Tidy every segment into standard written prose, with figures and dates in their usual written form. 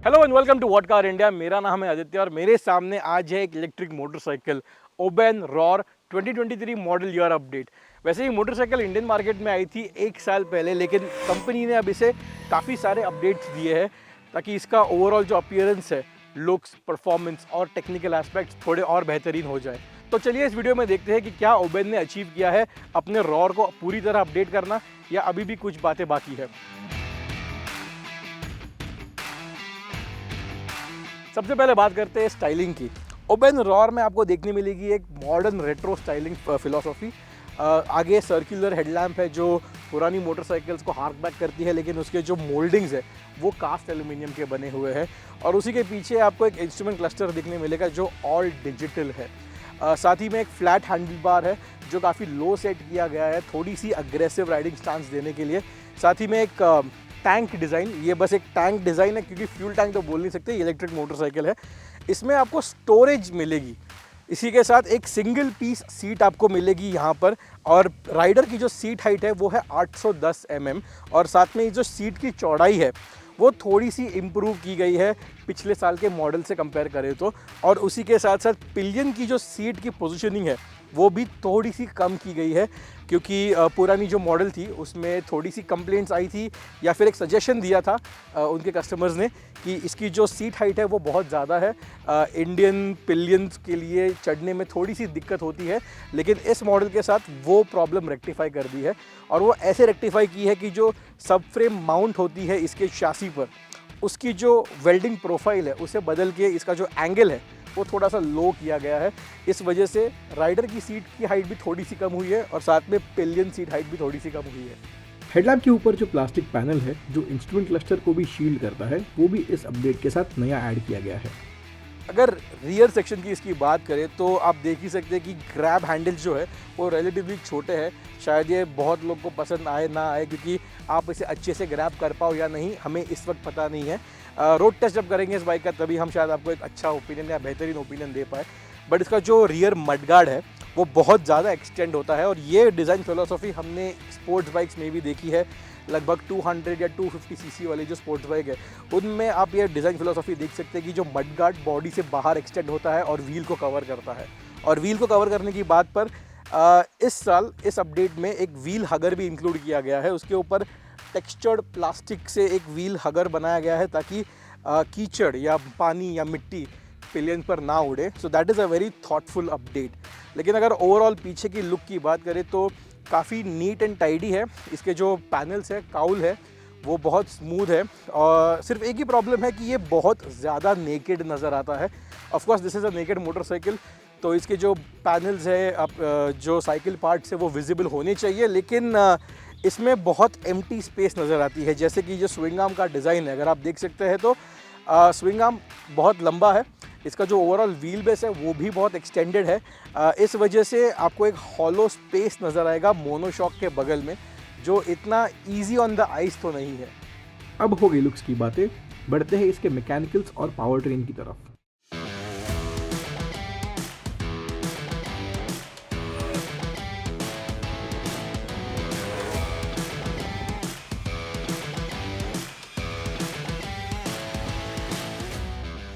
Hello and welcome to what car India. मेरा नाम है आदित्य और मेरे सामने आज है एक electric motorcycle Oben Rorr 2023 model year update. वैसे ये मोटरसाइकिल इंडियन मार्केट में आई थी 1 साल पहले, लेकिन कंपनी ने अब इसे काफ़ी सारे अपडेट्स दिए हैं ताकि इसका ओवरऑल जो अपीयरेंस है, लुक्स, परफॉर्मेंस और टेक्निकल एस्पेक्ट्स थोड़े और बेहतरीन हो जाए। तो चलिए इस वीडियो में देखते हैं कि क्या ओबेन ने अचीव किया है अपने रॉर को पूरी तरह अपडेट करना, या अभी भी कुछ बातें बाकी है। सबसे पहले बात करते हैं स्टाइलिंग की। ओबेन रॉर में आपको देखने मिलेगी एक मॉडर्न रेट्रो स्टाइलिंग फिलॉसफी। आगे सर्कुलर हेडलैम्प है जो पुरानी मोटरसाइकिल्स को हार्क बैक करती है, लेकिन उसके जो मोल्डिंग्स है वो कास्ट एल्यूमिनियम के बने हुए हैं। और उसी के पीछे आपको एक इंस्ट्रूमेंट क्लस्टर दिखने मिलेगा जो ऑल डिजिटल है। साथ ही में एक फ्लैट हैंडल बार है जो काफ़ी लो सेट किया गया है थोड़ी सी अग्रेसिव राइडिंग स्टांस देने के लिए। साथ ही में एक टैंक डिज़ाइन, ये बस एक टैंक डिज़ाइन है क्योंकि फ्यूल टैंक तो बोल नहीं सकते, ये इलेक्ट्रिक मोटरसाइकिल है। इसमें आपको स्टोरेज मिलेगी। इसी के साथ एक सिंगल पीस सीट आपको मिलेगी यहाँ पर, और राइडर की जो सीट हाइट है वो है 810 mm, और साथ में ये जो सीट की चौड़ाई है वो थोड़ी सी इम्प्रूव की गई है पिछले साल के मॉडल से कंपेयर करें तो। और उसी के साथ साथ पिलियन की जो सीट की पोजीशनिंग है वो भी थोड़ी सी कम की गई है, क्योंकि पुरानी जो मॉडल थी उसमें थोड़ी सी कंप्लेंट्स आई थी, या फिर एक सजेशन दिया था उनके कस्टमर्स ने कि इसकी जो सीट हाइट है वो बहुत ज़्यादा है, इंडियन पिलियंस के लिए चढ़ने में थोड़ी सी दिक्कत होती है। लेकिन इस मॉडल के साथ वो प्रॉब्लम रेक्टिफाई कर दी है, और वो ऐसे रेक्टिफाई की है कि जो सब फ्रेम माउंट होती है इसके शासी पर, उसकी जो वेल्डिंग प्रोफाइल है उसे बदल के इसका जो एंगल है वो थोड़ा सा लो किया गया है। इस वजह से राइडर की सीट की हाइट भी थोड़ी सी कम हुई है, और साथ में पिलियन सीट हाइट भी थोड़ी सी कम हुई है। हेडलैम्प के ऊपर जो प्लास्टिक पैनल है जो इंस्ट्रूमेंट क्लस्टर को भी शील्ड करता है, वो भी इस अपडेट के साथ नया ऐड किया गया है। अगर रियर सेक्शन की इसकी बात करें तो आप देख ही सकते हैं कि ग्रैब हैंडल जो है वो रिलेटिवली छोटे हैं। शायद ये बहुत लोग को पसंद आए ना आए, क्योंकि आप इसे अच्छे से ग्रैब कर पाओ या नहीं हमें इस वक्त पता नहीं है। रोड टेस्ट जब करेंगे इस बाइक का तभी हम शायद आपको एक अच्छा ओपिनियन या बेहतरीन ओपिनियन दे पाए। बट इसका जो रियर मडगार्ड है वो बहुत ज़्यादा एक्सटेंड होता है, और ये डिज़ाइन फिलोसॉफी हमने स्पोर्ट्स बाइक्स में भी देखी है। लगभग 200 या 250 सीसी वाली जो स्पोर्ट्स बाइक है उनमें आप ये डिज़ाइन फिलोसॉफी देख सकते हैं कि जो मडगार्ड बॉडी से बाहर एक्सटेंड होता है और व्हील को कवर करता है। और व्हील को कवर करने की बात पर इस साल इस अपडेट में एक व्हील हगर भी इंक्लूड किया गया है। उसके ऊपर टेक्सचर्ड प्लास्टिक से एक व्हील हगर बनाया गया है ताकि कीचड़ या पानी या मिट्टी पिलियन पर ना उड़े। So that is a very thoughtful update. लेकिन अगर ओवरऑल पीछे की लुक की बात करें तो काफ़ी नीट एंड टाइडी है। इसके जो पैनल्स है, काउल है, वो बहुत स्मूथ है। और सिर्फ एक ही प्रॉब्लम है कि ये बहुत ज़्यादा नेकेड नज़र आता है। Of course this is a naked motorcycle, तो इसके जो पैनल्स है, जो साइकिल पार्ट्स है वो विजिबल होने चाहिए, लेकिन इसमें बहुत एम्प्टी स्पेस नज़र आती है। जैसे कि जो स्विंग आर्म का डिज़ाइन है, अगर आप देख सकते हैं तो स्विंग आर्म बहुत लंबा है। इसका जो ओवरऑल व्हील बेस है वो भी बहुत एक्सटेंडेड है। इस वजह से आपको एक हॉलो स्पेस नज़र आएगा मोनोशॉक के बगल में, जो इतना ईजी ऑन द आइस तो नहीं है। अब हो गई लुक्स की बातें, बढ़ते हैं इसके मैकेनिकल्स और पावर ट्रेन की तरफ।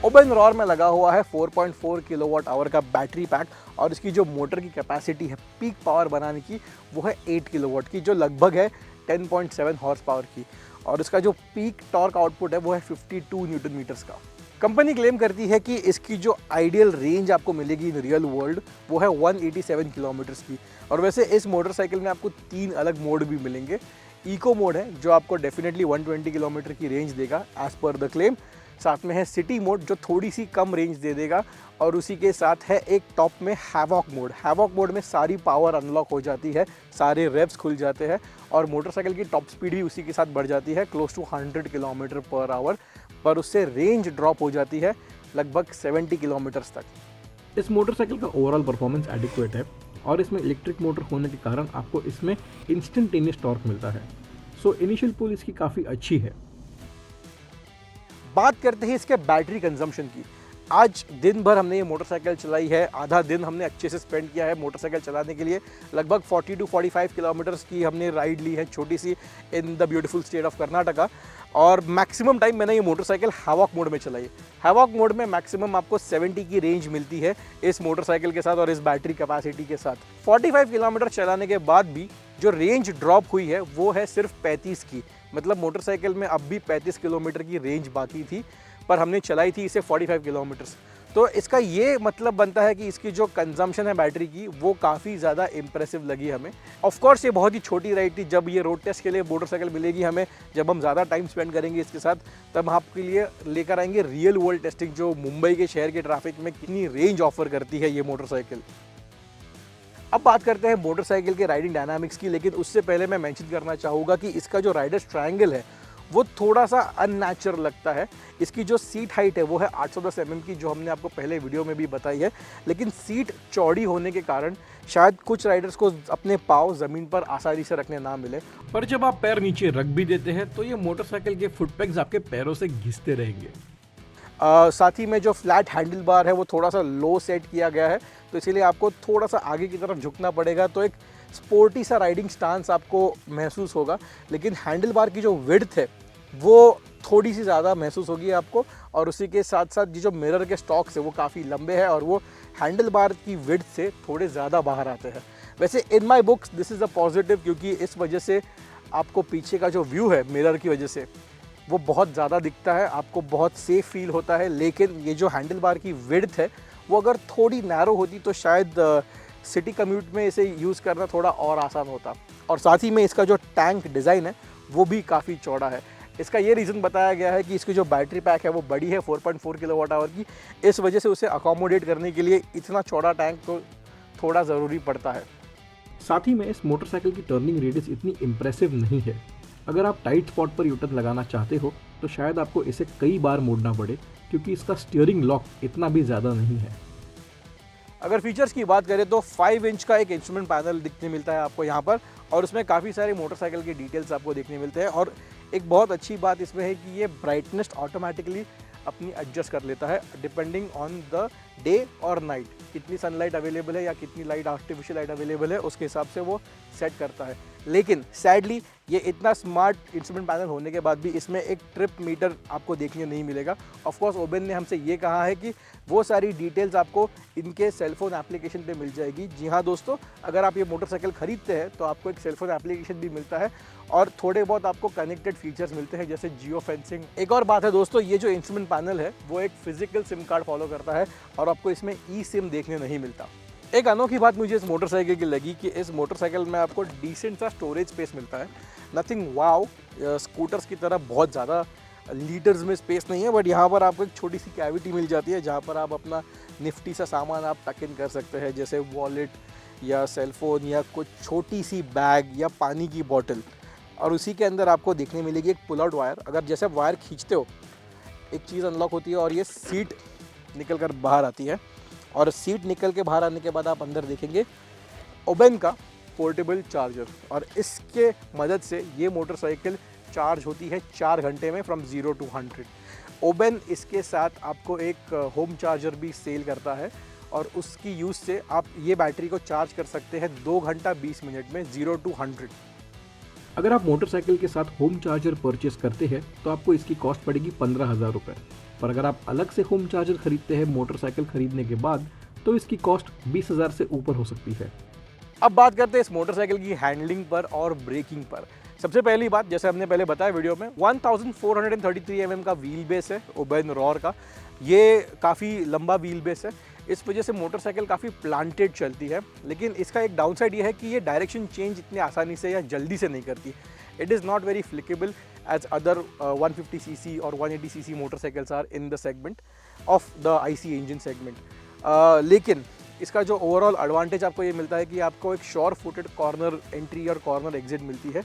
ओबेन रॉर में लगा हुआ है 4.4 किलोवाट आवर का बैटरी पैक, और इसकी जो मोटर की कैपेसिटी है पीक पावर बनाने की वो है 8 किलोवाट की, जो लगभग है 10.7 हॉर्स पावर की। और इसका जो पीक टॉर्क आउटपुट है वो है 52 न्यूटन मीटर्स का। कंपनी क्लेम करती है कि इसकी जो आइडियल रेंज आपको मिलेगी इन रियल वर्ल्ड वो है 187 किलोमीटर्स की। और वैसे इस मोटरसाइकिल में आपको 3 अलग मोड भी मिलेंगे। इको मोड है जो आपको डेफिनेटली 120 किलोमीटर की रेंज देगा एज पर द क्लेम। साथ में है सिटी मोड जो थोड़ी सी कम रेंज दे देगा, और उसी के साथ है एक टॉप में हैवॉक मोड। हैवॉक मोड में सारी पावर अनलॉक हो जाती है, सारे रेव्स खुल जाते हैं, और मोटरसाइकिल की टॉप स्पीड भी उसी के साथ बढ़ जाती है close to 100 kilometre per hour, पर उससे रेंज ड्रॉप हो जाती है लगभग 70 किलोमीटर्स तक। इस मोटरसाइकिल का ओवरऑल परफॉर्मेंस एडिक्वेट है, और इसमें इलेक्ट्रिक मोटर होने के कारण आपको इसमें इंस्टेंटेनियस टॉर्क मिलता है। सो इनिशियल पुल इसकी काफ़ी अच्छी है। बात करते हैं इसके बैटरी कंजम्पशन की। आज दिन भर हमने ये मोटरसाइकिल चलाई है, आधा दिन हमने अच्छे से स्पेंड किया है मोटरसाइकिल चलाने के लिए। लगभग 40 to 45 किलोमीटर्स की हमने राइड ली है छोटी सी in the beautiful state of Karnataka. और मैक्सिमम टाइम मैंने ये मोटरसाइकिल हैवॉक मोड में चलाई है। हैवॉक मोड में मैक्सिमम आपको 70 की रेंज मिलती है इस मोटरसाइकिल के साथ और इस बैटरी कैपेसिटी के साथ। 45 किलोमीटर चलाने के बाद भी जो रेंज ड्रॉप हुई है वो है सिर्फ 35 की, मतलब मोटरसाइकिल में अब भी 35 किलोमीटर की रेंज बाकी थी, पर हमने चलाई थी इसे 45 किलोमीटर्स। तो इसका ये मतलब बनता है कि इसकी जो कंजम्पशन है बैटरी की वो काफ़ी ज़्यादा इंप्रेसिव लगी हमें। ऑफ कोर्स ये बहुत ही छोटी राइड थी, जब ये रोड टेस्ट के लिए मोटरसाइकिल मिलेगी हमें, जब हम ज़्यादा टाइम स्पेंड करेंगे इसके साथ, तब हम आपके लिए लेकर आएंगे रियल वर्ल्ड टेस्टिंग, जो मुंबई के शहर के ट्रैफिक में कितनी रेंज ऑफर करती है ये मोटरसाइकिल। अब बात करते हैं मोटरसाइकिल के राइडिंग डायनामिक्स की, लेकिन उससे पहले मैं मेंशन करना चाहूँगा कि इसका जो राइडर्स ट्रायंगल है वो थोड़ा सा अननेचुरल लगता है। इसकी जो सीट हाइट है वो है 810 mm की, जो हमने आपको पहले वीडियो में भी बताई है, लेकिन सीट चौड़ी होने के कारण शायद कुछ राइडर्स को अपने पाँव ज़मीन पर आसानी से रखने ना मिले। पर जब आप पैर नीचे रख भी देते हैं तो ये मोटरसाइकिल के फुटपैग्स आपके पैरों से घिसते रहेंगे। साथ ही में जो फ्लैट हैंडल बार है वो थोड़ा सा लो सेट किया गया है, तो इसीलिए आपको थोड़ा सा आगे की तरफ झुकना पड़ेगा, तो एक स्पोर्टी सा राइडिंग स्टांस आपको महसूस होगा। लेकिन हैंडल बार की जो विड्थ है वो थोड़ी सी ज़्यादा महसूस होगी आपको, और उसी के साथ साथ ये जो मिरर के स्टॉक्स है वो काफ़ी लंबे हैं और वो हैंडल बार की विड्थ से थोड़े ज़्यादा बाहर आते हैं। वैसे in my books this is a positive, क्योंकि इस वजह से आपको पीछे का जो व्यू है मिरर की वजह से वो बहुत ज़्यादा दिखता है, आपको बहुत सेफ फील होता है। लेकिन ये जो हैंडल बार की विड्थ है वो अगर थोड़ी नैरो होती तो शायद सिटी कम्यूट में इसे यूज़ करना थोड़ा और आसान होता। और साथ ही में इसका जो टैंक डिज़ाइन है वो भी काफ़ी चौड़ा है। इसका ये रीज़न बताया गया है कि इसकी जो बैटरी पैक है वो बड़ी है 4.4 किलोवाट आवर की, इस वजह से उसे अकोमोडेट करने के लिए इतना चौड़ा टैंक तो थोड़ा ज़रूरी पड़ता है। साथ ही में इस मोटरसाइकिल की टर्निंग रेडियस इतनी इम्प्रेसिव नहीं है। अगर आप टाइट स्पॉट पर यूटर्न लगाना चाहते हो तो शायद आपको इसे कई बार मोड़ना पड़े, क्योंकि इसका स्टीयरिंग लॉक इतना भी ज़्यादा नहीं है। अगर फीचर्स की बात करें तो 5 इंच का एक इंस्ट्रूमेंट पैनल दिखने मिलता है आपको यहाँ पर, और उसमें काफ़ी सारे मोटरसाइकिल के डिटेल्स आपको देखने मिलते हैं। और एक बहुत अच्छी बात इसमें है कि ये ब्राइटनेस ऑटोमेटिकली अपनी एडजस्ट कर लेता है डिपेंडिंग ऑन द डे और नाइट, कितनी सनलाइट अवेलेबल है या कितनी लाइट आर्टिफिशियल लाइट अवेलेबल है उसके हिसाब से वो सेट करता है। लेकिन सैडली ये इतना स्मार्ट इंस्ट्रूमेंट पैनल होने के बाद भी इसमें एक ट्रिप मीटर आपको देखने नहीं मिलेगा। ऑफ कोर्स ओबेन ने हमसे ये कहा है कि वो सारी डिटेल्स आपको इनके सेलफोन एप्लीकेशन पे मिल जाएगी। जी हाँ दोस्तों, अगर आप ये मोटरसाइकिल खरीदते हैं तो आपको एक सेलफोन एप्लीकेशन भी मिलता है और थोड़े बहुत आपको कनेक्टेड फीचर्स मिलते हैं जैसे जियो फेंसिंग। एक और बात है दोस्तों, ये जो इंस्ट्रूमेंट पैनल है वो एक फिजिकल सिम कार्ड फॉलो करता है और आपको इसमें ई सिम देखने नहीं मिलता। एक अनोखी बात मुझे इस मोटरसाइकिल की लगी कि इस मोटरसाइकिल में आपको डिसेंट सा स्टोरेज स्पेस मिलता है। नथिंग वाओ, स्कूटर्स की तरह बहुत ज़्यादा लीटर्स में स्पेस नहीं है, बट यहाँ पर आपको एक छोटी सी कैविटी मिल जाती है जहाँ पर आप अपना निफ्टी सा सामान आप टक इन कर सकते हैं, जैसे वॉलेट या सेलफोन या कुछ छोटी सी बैग या पानी की बॉटल। और उसी के अंदर आपको देखने मिलेगी एक पुल आउट वायर। अगर जैसे आप वायर खींचते हो एक चीज़ अनलॉक होती है और ये सीट निकल कर बाहर आती है, और सीट निकल के बाहर आने के बाद आप अंदर देखेंगे ओबेन का पोर्टेबल चार्जर, और इसके मदद से ये मोटरसाइकिल चार्ज होती है 4 घंटे में फ्रॉम 0 to 100। ओबेन इसके साथ आपको एक होम चार्जर भी सेल करता है और उसकी यूज़ से आप ये बैटरी को चार्ज कर सकते हैं 2 घंटा 20 मिनट में 0 to 100। अगर आप मोटरसाइकिल के साथ होम चार्जर परचेस करते हैं तो आपको इसकी कॉस्ट पड़ेगी 15,000 रुपये। पर अगर आप अलग से होम चार्जर खरीदते हैं मोटरसाइकिल खरीदने के बाद तो इसकी कॉस्ट 20,000 से ऊपर हो सकती है। अब बात करते हैं इस मोटरसाइकिल की हैंडलिंग पर और ब्रेकिंग पर। सबसे पहली बात, जैसे हमने पहले बताया वीडियो में, 1433 mm का व्हील बेस है ओबेन रॉर का। ये काफ़ी लंबा व्हील बेस है, इस वजह से मोटरसाइकिल काफ़ी प्लांटेड चलती है। लेकिन इसका एक डाउन साइड ये है कि ये डायरेक्शन चेंज इतनी आसानी से या जल्दी से नहीं करती। It is not very flickable as other 150cc और 180cc motorcycles are in the segment of the IC engine segment. लेकिन इसका जो ओवरऑल एडवांटेज आपको ये मिलता है कि आपको एक श्योर फुटेड कॉर्नर एंट्री और कॉर्नर एग्जिट मिलती है।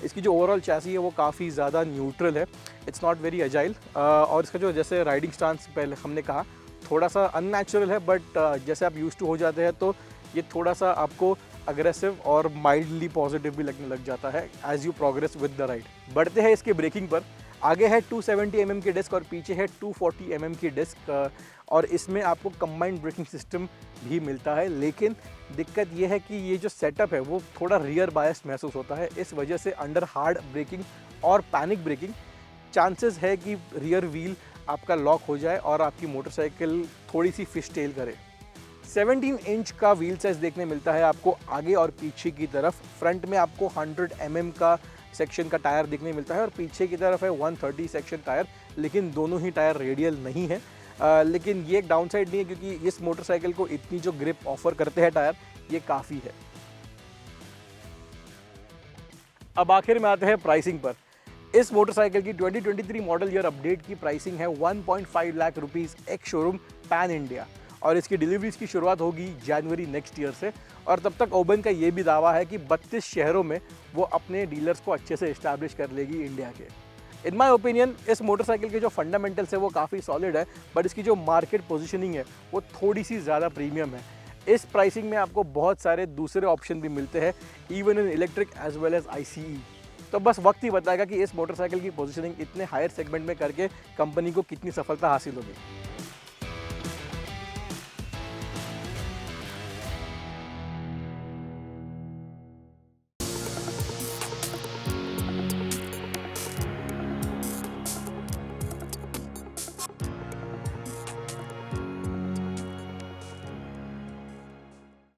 इसकी जो ओवरऑल चैसी है वो काफ़ी ज़्यादा न्यूट्रल है, इट्स नॉट वेरी अजाइल। और इसका जो जैसे राइडिंग स्टांस पहले हमने कहा थोड़ा सा अननेचुरल है, बट जैसे आप यूज टू हो जाते हैं तो ये थोड़ा सा आपको अग्रेसिव और माइल्डली पॉजिटिव भी लगने लग जाता है as you progress with the ride. बढ़ते हैं इसके ब्रेकिंग पर। आगे है 270 mm की डिस्क और पीछे है 240 mm की डिस्क, और इसमें आपको कंबाइंड ब्रेकिंग सिस्टम भी मिलता है। लेकिन दिक्कत ये है कि ये जो सेटअप है वो थोड़ा रियर बायस महसूस होता है, इस वजह से अंडर हार्ड ब्रेकिंग और पैनिक ब्रेकिंग चांसेस है कि रियर व्हील आपका लॉक हो जाए और आपकी मोटरसाइकिल थोड़ी सी फिश टेल करे। 17 इंच का व्हील साइज देखने मिलता है आपको आगे और पीछे की तरफ। फ्रंट में आपको 100 mm का सेक्शन का टायर देखने मिलता है और पीछे की तरफ है 130 सेक्शन टायर, लेकिन दोनों ही टायर रेडियल नहीं है। लेकिन ये एक डाउन साइड नहीं है, क्योंकि इस मोटरसाइकिल को इतनी जो ग्रिप ऑफर करते हैं टायर, ये काफ़ी है। अब आखिर में आते हैं प्राइसिंग पर। इस मोटरसाइकिल की 2023 मॉडल ईयर अपडेट की प्राइसिंग है 1.5 lakh rupees ex showroom pan India, और इसकी डिलीवरीज की शुरुआत होगी जनवरी नेक्स्ट ईयर से। और तब तक ओबन का ये भी दावा है कि 32 शहरों में वो अपने डीलर्स को अच्छे से इस्टेब्लिश कर लेगी इंडिया के। इन माई ओपिनियन इस मोटरसाइकिल के जो फंडामेंटल्स है वो काफ़ी सॉलिड है, बट इसकी जो मार्केट पोजीशनिंग है वो थोड़ी सी ज़्यादा प्रीमियम है। इस प्राइसिंग में आपको बहुत सारे दूसरे ऑप्शन भी मिलते हैं, even in electric as well as ICE। तो बस वक्त ही बताएगा कि इस मोटरसाइकिल की पोजीशनिंग इतने हायर सेगमेंट में करके कंपनी को कितनी सफलता हासिल होगी।